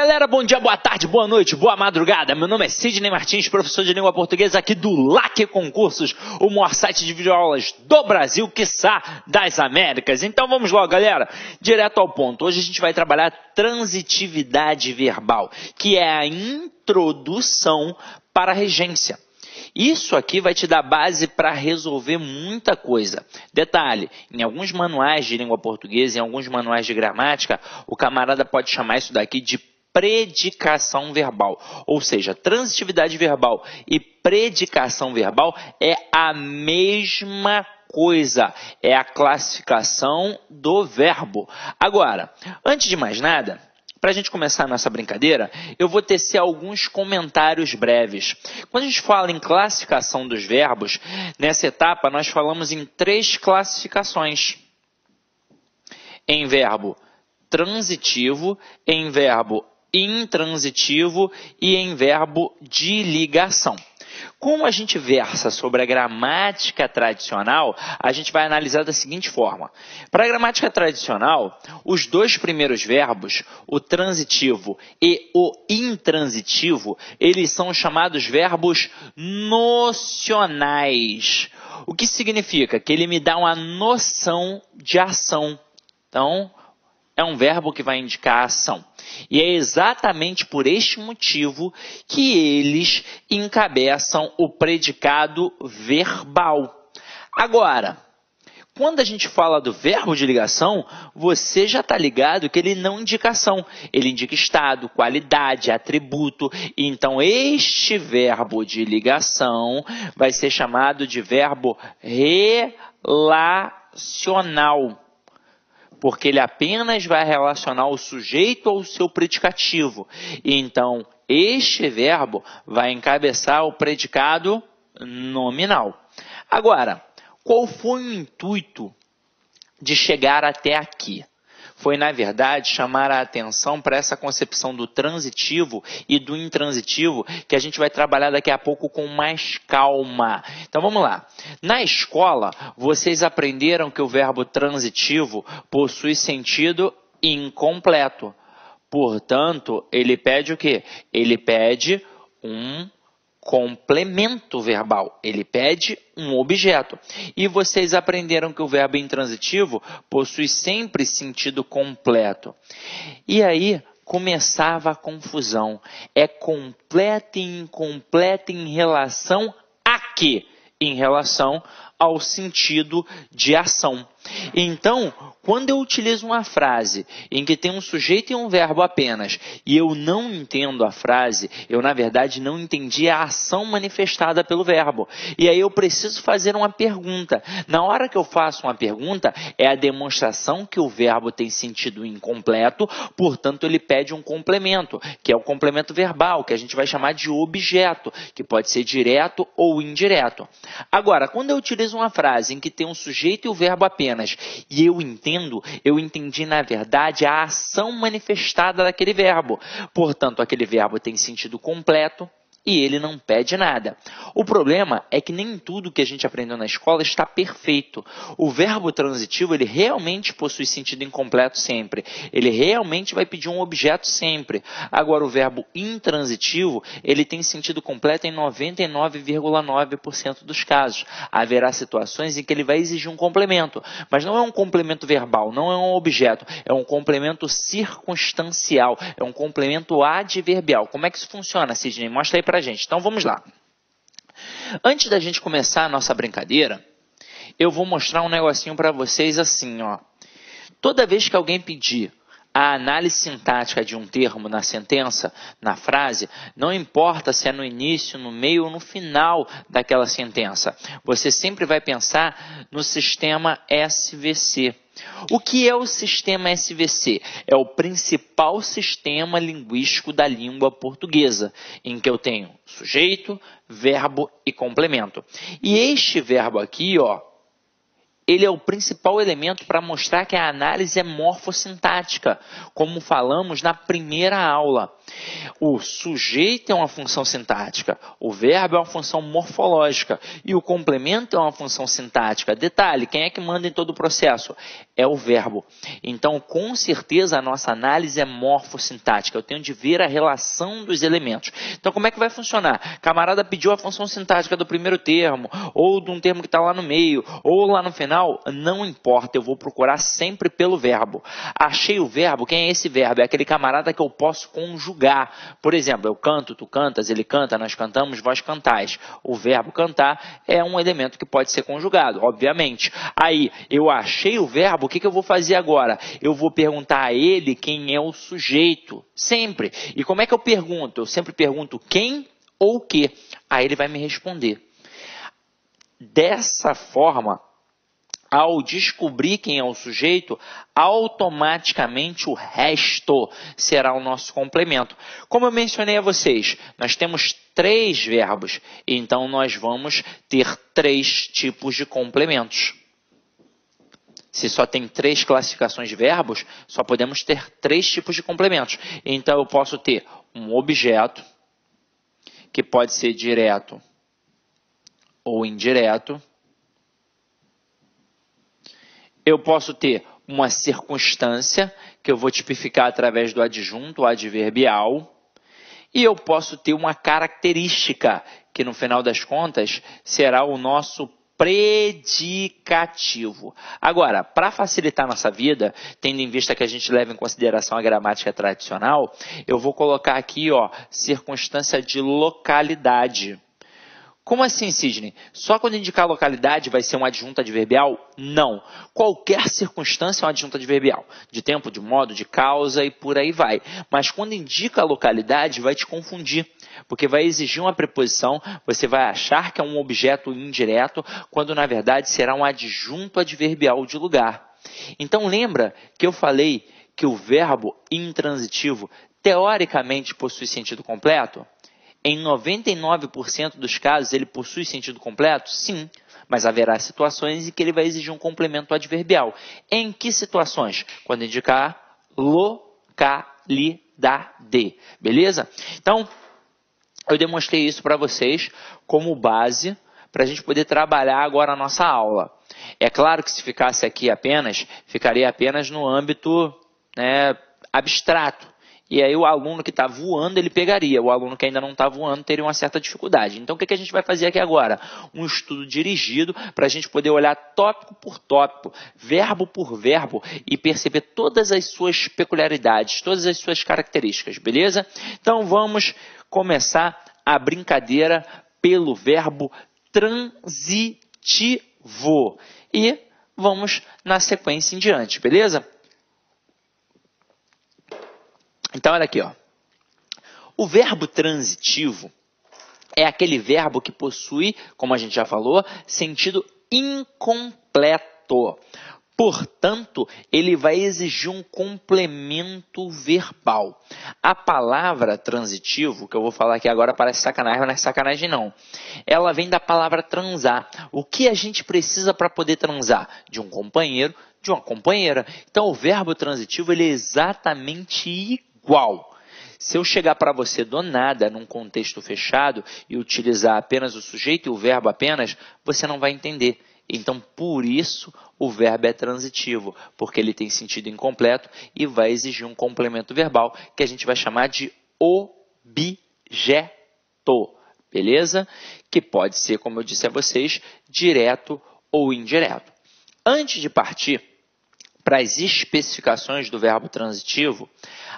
Galera, bom dia, boa tarde, boa noite, boa madrugada. Meu nome é Sidney Martins, professor de língua portuguesa aqui do LAC Concursos, o maior site de videoaulas do Brasil, quiçá das Américas. Então vamos lá, galera, direto ao ponto. Hoje a gente vai trabalhar transitividade verbal, que é a introdução para a regência. Isso aqui vai te dar base para resolver muita coisa. Detalhe, em alguns manuais de língua portuguesa, em alguns manuais de gramática, o camarada pode chamar isso daqui de predicação verbal. Ou seja, transitividade verbal e predicação verbal é a mesma coisa, é a classificação do verbo. Agora, antes de mais nada, para a gente começar a nossa brincadeira, eu vou tecer alguns comentários breves. Quando a gente fala em classificação dos verbos, nessa etapa nós falamos em 3 classificações. Em verbo transitivo, em verbo intransitivo e em verbo de ligação. Como a gente versa sobre a gramática tradicional, a gente vai analisar da seguinte forma. Para a gramática tradicional, os 2 primeiros verbos, o transitivo e o intransitivo, eles são chamados verbos nocionais. O que significa? Que ele me dá uma noção de ação. Então, é um verbo que vai indicar ação. E é exatamente por este motivo que eles encabeçam o predicado verbal. Agora, quando a gente fala do verbo de ligação, você já está ligado que ele não indica ação. Ele indica estado, qualidade, atributo. Então, este verbo de ligação vai ser chamado de verbo relacional, porque ele apenas vai relacionar o sujeito ao seu predicativo. Então, este verbo vai encabeçar o predicado nominal. Agora, qual foi o intuito de chegar até aqui? Foi, na verdade, chamar a atenção para essa concepção do transitivo e do intransitivo, que a gente vai trabalhar daqui a pouco com mais calma. Então, vamos lá. Na escola, vocês aprenderam que o verbo transitivo possui sentido incompleto. Portanto, ele pede o quê? Ele pede um complemento verbal, ele pede um objeto. E vocês aprenderam que o verbo intransitivo possui sempre sentido completo. E aí começava a confusão. É completo e incompleto em relação a quê? Em relação ao sentido de ação. Então, quando eu utilizo uma frase em que tem um sujeito e um verbo apenas, e eu não entendo a frase, eu na verdade não entendi a ação manifestada pelo verbo. E aí eu preciso fazer uma pergunta. Na hora que eu faço uma pergunta, é a demonstração que o verbo tem sentido incompleto, portanto ele pede um complemento, que é o complemento verbal, que a gente vai chamar de objeto, que pode ser direto ou indireto. Agora, quando eu utilizo uma frase em que tem um sujeito e o verbo apenas, e eu entendi na verdade a ação manifestada daquele verbo. Portanto, aquele verbo tem sentido completo e ele não pede nada. O problema é que nem tudo que a gente aprendeu na escola está perfeito. O verbo transitivo, ele realmente possui sentido incompleto sempre. Ele realmente vai pedir um objeto sempre. Agora, o verbo intransitivo, ele tem sentido completo em 99,9% dos casos. Haverá situações em que ele vai exigir um complemento, mas não é um complemento verbal, não é um objeto, é um complemento circunstancial, é um complemento adverbial. Como é que isso funciona, Sidney? Mostra aí pra gente. Então vamos lá. Antes da gente começar a nossa brincadeira, eu vou mostrar um negocinho para vocês assim, ó. Toda vez que alguém pedir a análise sintática de um termo na sentença, na frase, não importa se é no início, no meio ou no final daquela sentença, você sempre vai pensar no sistema SVC. O que é o sistema SVC? É o principal sistema linguístico da língua portuguesa, em que eu tenho sujeito, verbo e complemento. E este verbo aqui, ó, ele é o principal elemento para mostrar que a análise é morfossintática, como falamos na primeira aula. O sujeito é uma função sintática, o verbo é uma função morfológica e o complemento é uma função sintática. Detalhe, quem é que manda em todo o processo? É o verbo. Então, com certeza, a nossa análise é morfossintática. Eu tenho de ver a relação dos elementos. Então, como é que vai funcionar? Camarada pediu a função sintática do primeiro termo, ou de um termo que está lá no meio, ou lá no final, não importa, eu vou procurar sempre pelo verbo. Achei o verbo, quem é esse verbo? É aquele camarada que eu posso conjugar. Por exemplo, eu canto, tu cantas, ele canta, nós cantamos, vós cantais. O verbo cantar é um elemento que pode ser conjugado, obviamente. Aí, eu achei o verbo, o que eu vou fazer agora? Eu vou perguntar a ele quem é o sujeito, sempre. E como é que eu pergunto? Eu sempre pergunto quem ou o que. Aí ele vai me responder. Dessa forma, ao descobrir quem é o sujeito, automaticamente o resto será o nosso complemento. Como eu mencionei a vocês, nós temos 3 verbos, então nós vamos ter 3 tipos de complementos. Se só tem 3 classificações de verbos, só podemos ter 3 tipos de complementos. Então eu posso ter um objeto, que pode ser direto ou indireto. Eu posso ter uma circunstância, que eu vou tipificar através do adjunto, adverbial. E eu posso ter uma característica, que no final das contas será o nosso predicativo. Agora, para facilitar nossa vida, tendo em vista que a gente leva em consideração a gramática tradicional, eu vou colocar aqui, ó, circunstância de localidade. Como assim, Sidney? Só quando indicar localidade vai ser um adjunto adverbial? Não. Qualquer circunstância é um adjunto adverbial. De tempo, de modo, de causa e por aí vai. Mas quando indica a localidade, vai te confundir. Porque vai exigir uma preposição, você vai achar que é um objeto indireto, quando na verdade será um adjunto adverbial de lugar. Então lembra que eu falei que o verbo intransitivo teoricamente possui sentido completo? Em 99% dos casos, ele possui sentido completo? Sim, mas haverá situações em que ele vai exigir um complemento adverbial. Em que situações? Quando indicar localidade, beleza? Então, eu demonstrei isso para vocês como base para a gente poder trabalhar agora a nossa aula. É claro que se ficasse aqui apenas, ficaria apenas no âmbito, né, abstrato. E aí o aluno que está voando, ele pegaria. O aluno que ainda não está voando teria uma certa dificuldade. Então, o que a gente vai fazer aqui agora? Um estudo dirigido para a gente poder olhar tópico por tópico, verbo por verbo e perceber todas as suas peculiaridades, todas as suas características, beleza? Então, vamos começar a brincadeira pelo verbo transitivo. E vamos na sequência em diante, beleza? Então, olha aqui, ó. O verbo transitivo é aquele verbo que possui, como a gente já falou, sentido incompleto. Portanto, ele vai exigir um complemento verbal. A palavra transitivo, que eu vou falar aqui agora parece sacanagem, mas não é sacanagem não. Ela vem da palavra transar. O que a gente precisa para poder transar? De um companheiro, de uma companheira. Então, o verbo transitivo ele é exatamente igual. Se eu chegar para você do nada, num contexto fechado, e utilizar apenas o sujeito e o verbo apenas, você não vai entender. Então, por isso, o verbo é transitivo, porque ele tem sentido incompleto e vai exigir um complemento verbal, que a gente vai chamar de objeto, beleza? Que pode ser, como eu disse a vocês, direto ou indireto. Antes de partir para as especificações do verbo transitivo,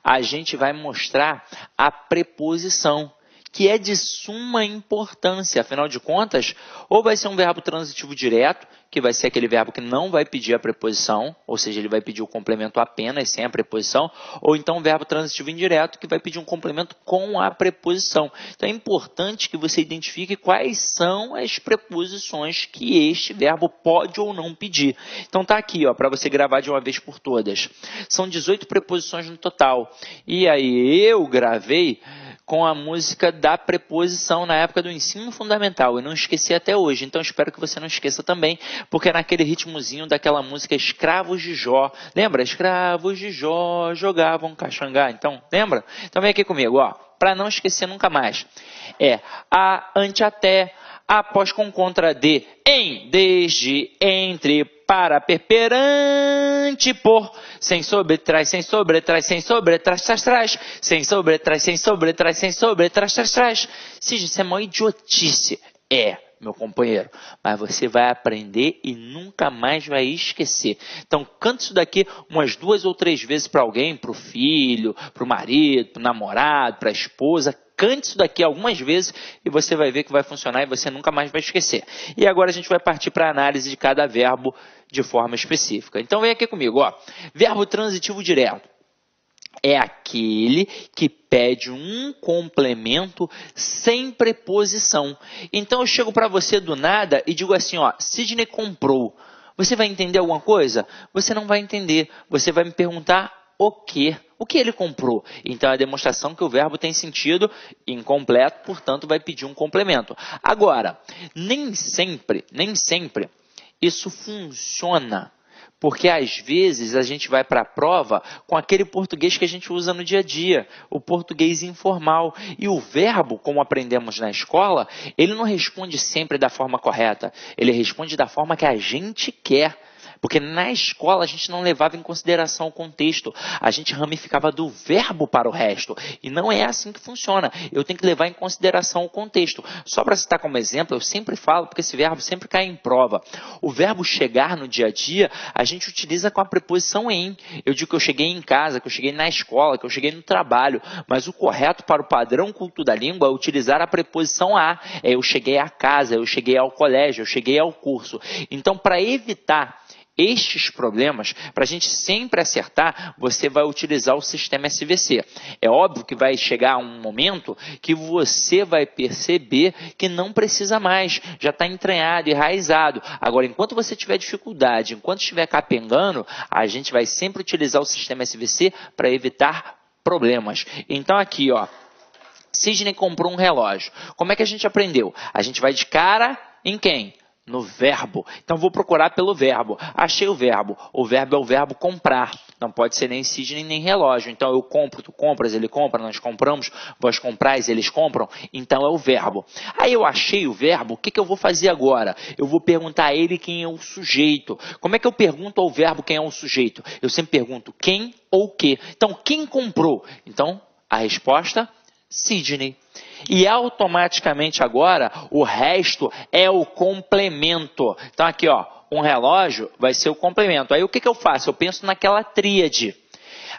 a gente vai mostrar a preposição, que é de suma importância. Afinal de contas, ou vai ser um verbo transitivo direto, que vai ser aquele verbo que não vai pedir a preposição, ou seja, ele vai pedir o complemento apenas, sem a preposição, ou então um verbo transitivo indireto, que vai pedir um complemento com a preposição. Então, é importante que você identifique quais são as preposições que este verbo pode ou não pedir. Então, tá aqui, ó, para você gravar de uma vez por todas. São 18 preposições no total. E aí, eu gravei com a música da preposição na época do ensino fundamental e não esqueci até hoje. Então espero que você não esqueça também, porque é naquele ritmozinho daquela música Escravos de Jó. Lembra? Escravos de Jó jogavam caxangá. Então, lembra? Então vem aqui comigo, ó, para não esquecer nunca mais. É a, ante, até, após, com, contra, de, em, desde, entre, para, perante, por, sem sobretraz, sem sobretraz, sem sobretraz, tras, tras, sem sobretraz, sem sobretraz, sem sobretraz, tras, tras. Cid, isso é uma idiotice. Meu companheiro, mas você vai aprender e nunca mais vai esquecer. Então, canta isso daqui umas 2 ou 3 vezes para alguém, para o filho, para o marido, para o namorado, para a esposa. Cante isso daqui algumas vezes e você vai ver que vai funcionar e você nunca mais vai esquecer. E agora a gente vai partir para a análise de cada verbo de forma específica. Então, vem aqui comigo, ó. Verbo transitivo direto. É aquele que pede um complemento sem preposição. Então eu chego para você do nada e digo assim, ó, Sidney comprou. Você vai entender alguma coisa? Você não vai entender. Você vai me perguntar o quê? O que ele comprou? Então é a demonstração que o verbo tem sentido incompleto, portanto vai pedir um complemento. Agora, nem sempre isso funciona. Porque às vezes a gente vai para a prova com aquele português que a gente usa no dia a dia, o português informal. E o verbo, como aprendemos na escola, ele não responde sempre da forma correta. Ele responde da forma que a gente quer. Porque na escola a gente não levava em consideração o contexto. A gente ramificava do verbo para o resto. E não é assim que funciona. Eu tenho que levar em consideração o contexto. Só para citar como exemplo, eu sempre falo, porque esse verbo sempre cai em prova. O verbo chegar no dia a dia, a gente utiliza com a preposição em. Eu digo que eu cheguei em casa, que eu cheguei na escola, que eu cheguei no trabalho. Mas o correto para o padrão culto da língua é utilizar a preposição a. É eu cheguei à casa, eu cheguei ao colégio, eu cheguei ao curso. Então, para evitar estes problemas, para a gente sempre acertar, você vai utilizar o sistema SVC. É óbvio que vai chegar um momento que você vai perceber que não precisa mais, já está entranhado, enraizado. Agora, enquanto você tiver dificuldade, enquanto estiver capengando, a gente vai sempre utilizar o sistema SVC para evitar problemas. Então aqui, ó, Sidney comprou um relógio. Como é que a gente aprendeu? A gente vai de cara em quem? No verbo. Então, vou procurar pelo verbo. Achei o verbo. O verbo é o verbo comprar. Não pode ser nem Sidney, nem relógio. Então, eu compro, tu compras, ele compra, nós compramos, vós comprais, eles compram. Então, é o verbo. Aí, eu achei o verbo, o que eu vou fazer agora? Eu vou perguntar a ele quem é o sujeito. Como é que eu pergunto ao verbo quem é o sujeito? Eu sempre pergunto quem ou o quê. Então, quem comprou? Então, a resposta, Sidney. E automaticamente agora o resto é o complemento. Então aqui, ó, um relógio vai ser o complemento. Aí o que eu faço? Eu penso naquela tríade.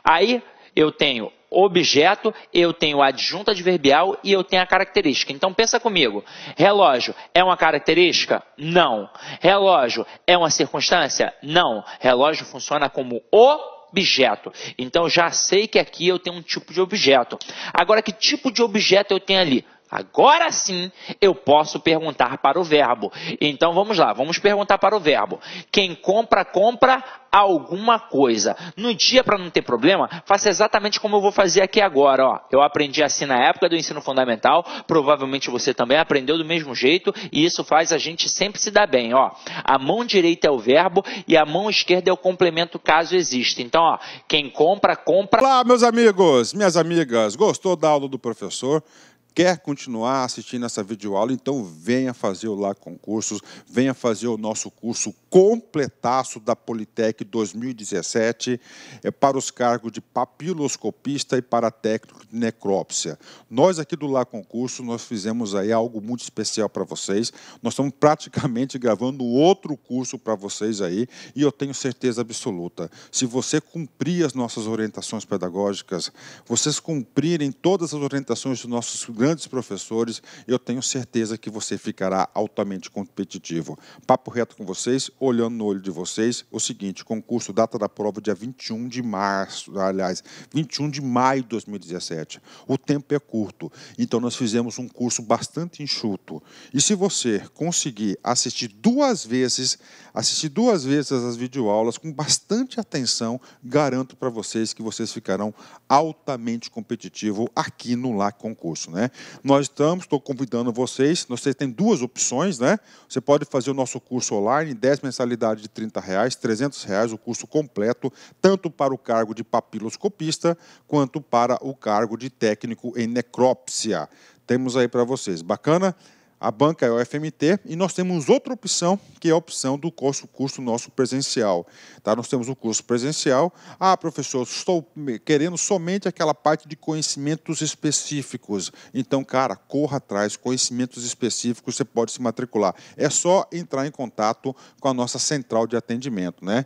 Aí eu tenho objeto, eu tenho adjunto adverbial e eu tenho a característica. Então pensa comigo. Relógio é uma característica? Não. Relógio é uma circunstância? Não. Relógio funciona como objeto. Então, já sei que aqui eu tenho um tipo de objeto. Agora, que tipo de objeto eu tenho ali? Agora sim, eu posso perguntar para o verbo. Então, vamos lá. Vamos perguntar para o verbo. Quem compra, compra alguma coisa. No dia, para não ter problema, faça exatamente como eu vou fazer aqui agora. Ó. Eu aprendi assim na época do ensino fundamental. Provavelmente você também aprendeu do mesmo jeito. E isso faz a gente sempre se dar bem. Ó. A mão direita é o verbo e a mão esquerda é o complemento caso exista. Então, ó, quem compra, compra. Olá, meus amigos, minhas amigas. Gostou da aula do professor? Quer continuar assistindo essa videoaula? Então venha fazer o Lá Concursos, venha fazer o nosso curso completaço da Politec 2017 para os cargos de papiloscopista e para técnico de necrópsia. Nós aqui do Lá Concurso, nós fizemos aí algo muito especial para vocês. Nós estamos praticamente gravando outro curso para vocês aí e eu tenho certeza absoluta, se você cumprir as nossas orientações pedagógicas, vocês cumprirem todas as orientações dos nossos grandes professores, eu tenho certeza que você ficará altamente competitivo. Papo reto com vocês, olhando no olho de vocês, o seguinte, concurso, data da prova dia 21 de março, aliás, 21 de maio de 2017. O tempo é curto, então nós fizemos um curso bastante enxuto. E se você conseguir assistir duas vezes as videoaulas com bastante atenção, garanto para vocês que vocês ficarão altamente competitivos aqui no LAC Concurso, né? Estou convidando vocês têm duas opções, né? Você pode fazer o nosso curso online, 10 mensalidades de R$30, R$300, o curso completo, tanto para o cargo de papiloscopista, quanto para o cargo de técnico em necrópsia. Temos aí para vocês. Bacana? A banca é o FMT e nós temos outra opção, que é a opção do curso nosso presencial. Tá? Nós temos o curso presencial. Ah, professor, estou querendo somente aquela parte de conhecimentos específicos. Então, cara, corra atrás, conhecimentos específicos, você pode se matricular. É só entrar em contato com a nossa central de atendimento, né?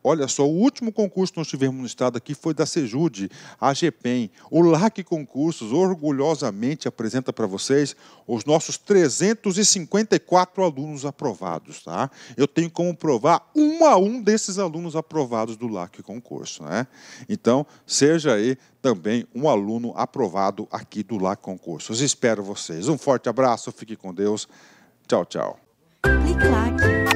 Olha só, o último concurso que nós tivemos no estado aqui foi da Sejude, a GPEM. O LAC Concursos orgulhosamente apresenta para vocês os nossos 354 alunos aprovados, tá? Eu tenho como provar um a um desses alunos aprovados do LAC Concurso, né? Então, seja aí também um aluno aprovado aqui do LAC Concursos. Espero vocês. Um forte abraço, fique com Deus. Tchau, tchau. Clique LAC.